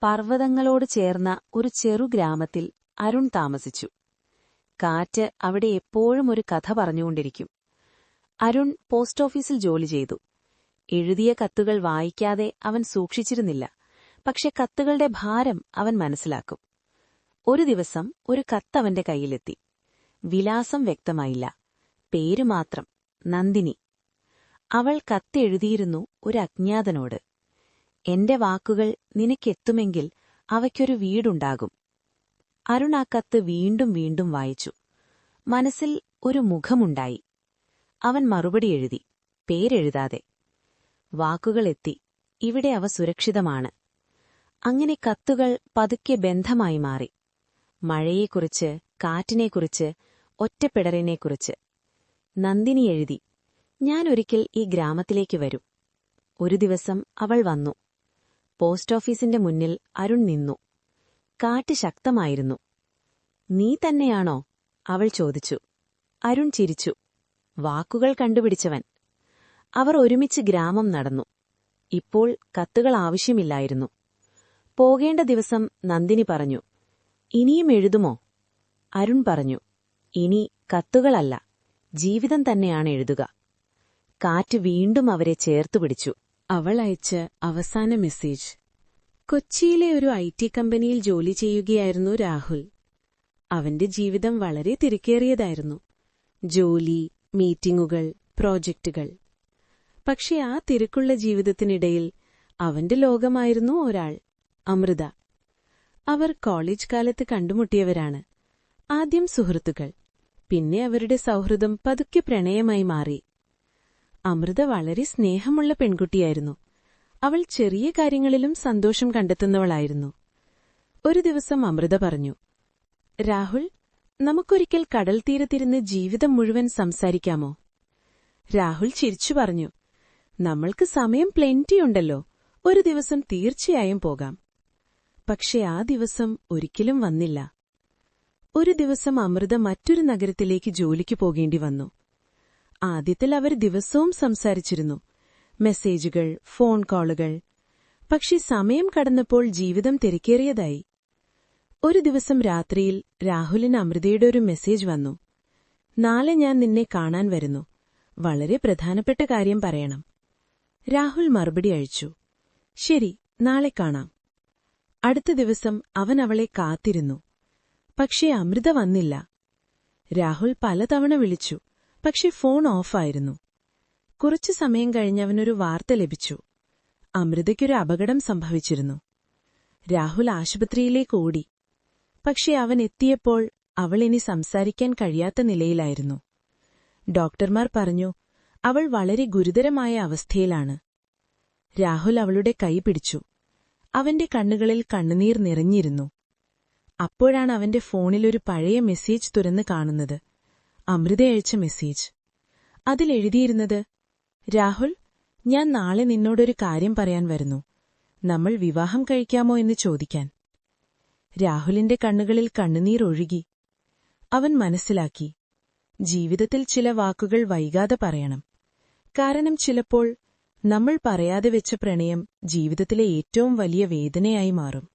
പർവ്വതങ്ങളോട് ചേർന്ന ഒരു ചെറുഗ്രാമത്തിൽ അരുൺ താമസിച്ചു. കാറ്റ് അവിടെ എപ്പോഴും ഒരു കഥ പറഞ്ഞുകൊണ്ടിരിക്കും. അരുൺ പോസ്റ്റ് ഓഫീസിൽ ജോലി ചെയ്തു. എഴുതിയ കത്തുകൾ വായിക്കാതെ അവൻ സൂക്ഷിച്ചിരുന്നില്ല. പക്ഷെ കത്തുകളുടെ ഭാരം അവൻ മനസ്സിലാക്കും. ഒരു ദിവസം ഒരു കത്തവന്റെ കയ്യിലെത്തി. വിലാസം വ്യക്തമായില്ല. പേരുമാത്രം, നന്ദിനി. അവൾ കത്തെഴുതിയിരുന്നു ഒരു അജ്ഞാതനോട്. എന്റെ വാക്കുകൾ നിനക്കെത്തുമെങ്കിൽ അവയ്ക്കൊരു വീടുണ്ടാകും. അരുൺ ആ കത്ത് വീണ്ടും വീണ്ടും വായിച്ചു. മനസ്സിൽ ഒരു മുഖമുണ്ടായി. അവൻ മറുപടി എഴുതി, പേരെഴുതാതെ. വാക്കുകളെത്തി, ഇവിടെ അവ സുരക്ഷിതമാണ്. അങ്ങനെ കത്തുകൾ പതുക്കെ ബന്ധമായി മാറി. മഴയെക്കുറിച്ച്, കാറ്റിനെക്കുറിച്ച്, ഒറ്റപ്പെടലിനെക്കുറിച്ച്. നന്ദിനി എഴുതി, ഞാനൊരിക്കൽ ഈ ഗ്രാമത്തിലേക്ക് വരും. ഒരു ദിവസം അവൾ വന്നു. പോസ്റ്റ് ഓഫീസിന്റെ മുന്നിൽ അരുൺ നിന്നു. കാറ്റ് ശക്തമായിരുന്നു. നീ തന്നെയാണോ? അവൾ ചോദിച്ചു. അരുൺ ചിരിച്ചു. വാക്കുകൾ കണ്ടുപിടിച്ചവൻ. അവർ ഒരുമിച്ച് ഗ്രാമം നടന്നു. ഇപ്പോൾ കത്തുകൾ ആവശ്യമില്ലായിരുന്നു. പോകേണ്ട ദിവസം നന്ദിനി പറഞ്ഞു, ഇനിയും എഴുതുമോ? അരുൺ പറഞ്ഞു, ഇനി കത്തുകളല്ല, ജീവിതം തന്നെയാണ് എഴുതുക. കാറ്റ് വീണ്ടും അവരെ ചേർത്തുപിടിച്ചു. അവൾ അയച്ച അവസാന മെസ്സേജ്. കൊച്ചിയിലെ ഒരു IT കമ്പനിയിൽ ജോലി ചെയ്യുകയായിരുന്നു രാഹുൽ. അവന്റെ ജീവിതം വളരെ തിരക്കേറിയതായിരുന്നു. ജോലി, മീറ്റിംഗുകൾ, പ്രോജക്റ്റുകൾ. പക്ഷെ ആ തിരക്കുള്ള ജീവിതത്തിനിടയിൽ അവന്റെ ലോകമായിരുന്നു ഒരാൾ, അമൃത. അവർ കോളേജ് കാലത്ത് കണ്ടുമുട്ടിയവരാണ്. ആദ്യം സുഹൃത്തുക്കൾ, പിന്നെ അവരുടെ സൗഹൃദം പതുക്കെ പ്രണയമായി മാറി. അമൃത വളരെ സ്നേഹമുള്ള പെൺകുട്ടിയായിരുന്നു. അവൾ ചെറിയ കാര്യങ്ങളിലും സന്തോഷം കണ്ടെത്തുന്നവളായിരുന്നു. ഒരു ദിവസം അമൃത പറഞ്ഞു, രാഹുൽ, നമുക്കൊരിക്കൽ കടൽ തീരത്തിരുന്ന് ജീവിതം മുഴുവൻ സംസാരിക്കാമോ? രാഹുൽ ചിരിച്ചു പറഞ്ഞു, നമ്മൾക്ക് സമയം പ്ലെന്റിയുണ്ടല്ലോ, ഒരു ദിവസം തീർച്ചയായും പോകാം. പക്ഷെ ആ ദിവസം ഒരിക്കലും വന്നില്ല. ഒരു ദിവസം അമൃത മറ്റൊരു നഗരത്തിലേക്ക് ജോലിക്ക് പോകേണ്ടി വന്നു. ആദ്യത്തിൽ അവർ ദിവസവും സംസാരിച്ചിരുന്നു, മെസ്സേജുകൾ, ഫോൺ കോളുകൾ. പക്ഷെ സമയം കടന്നപ്പോൾ ജീവിതം തിരക്കേറിയതായി. ഒരു ദിവസം രാത്രിയിൽ രാഹുലിന് അമൃതയുടെ ഒരു മെസ്സേജ് വന്നു. നാളെ ഞാൻ നിന്നെ കാണാൻ വരുന്നു, വളരെ പ്രധാനപ്പെട്ട കാര്യം പറയണം. രാഹുൽ മറുപടി അയച്ചു, ശരി, നാളെ കാണാം. അടുത്ത ദിവസം അവൻ അവളെ കാത്തിരുന്നു. പക്ഷേ അമൃത വന്നില്ല. രാഹുൽ പലതവണ വിളിച്ചു, പക്ഷെ ഫോൺ ഓഫായിരുന്നു. കുറച്ചു സമയം കഴിഞ്ഞവനൊരു വാർത്ത ലഭിച്ചു. അമൃതയ്ക്കൊരു അപകടം സംഭവിച്ചിരുന്നു. രാഹുൽ ആശുപത്രിയിലേക്ക് ഓടി. പക്ഷെ അവൻ എത്തിയപ്പോൾ അവൾ ഇനി സംസാരിക്കാൻ കഴിയാത്ത നിലയിലായിരുന്നു. ഡോക്ടർമാർ പറഞ്ഞു, അവൾ വളരെ ഗുരുതരമായ അവസ്ഥയിലാണ്. രാഹുൽ അവളുടെ കൈ പിടിച്ചു. അവന്റെ കണ്ണുകളിൽ കണ്ണുനീർ നിറഞ്ഞിരുന്നു. അപ്പോഴാണ് അവന്റെ ഫോണിലൊരു പഴയ മെസ്സേജ് തുറന്ന് കാണുന്നത്. അമൃത അയച്ച മെസ്സേജ്. അതിലെഴുതിയിരുന്നത്, രാഹുൽ, ഞാൻ നാളെ നിന്നോടൊരു കാര്യം പറയാൻ വരുന്നു. നമ്മൾ വിവാഹം കഴിക്കാമോ എന്ന് ചോദിക്കാൻ. രാഹുലിന്റെ കണ്ണുകളിൽ കണ്ണുനീർ ഒഴുകി. അവൻ മനസ്സിലാക്കി, ജീവിതത്തിൽ ചില വാക്കുകൾ വൈകാതെ പറയണം. കാരണം ചിലപ്പോൾ നമ്മൾ പറയാതെ വെച്ച പ്രണയം ജീവിതത്തിലെ ഏറ്റവും വലിയ വേദനയായി മാറും.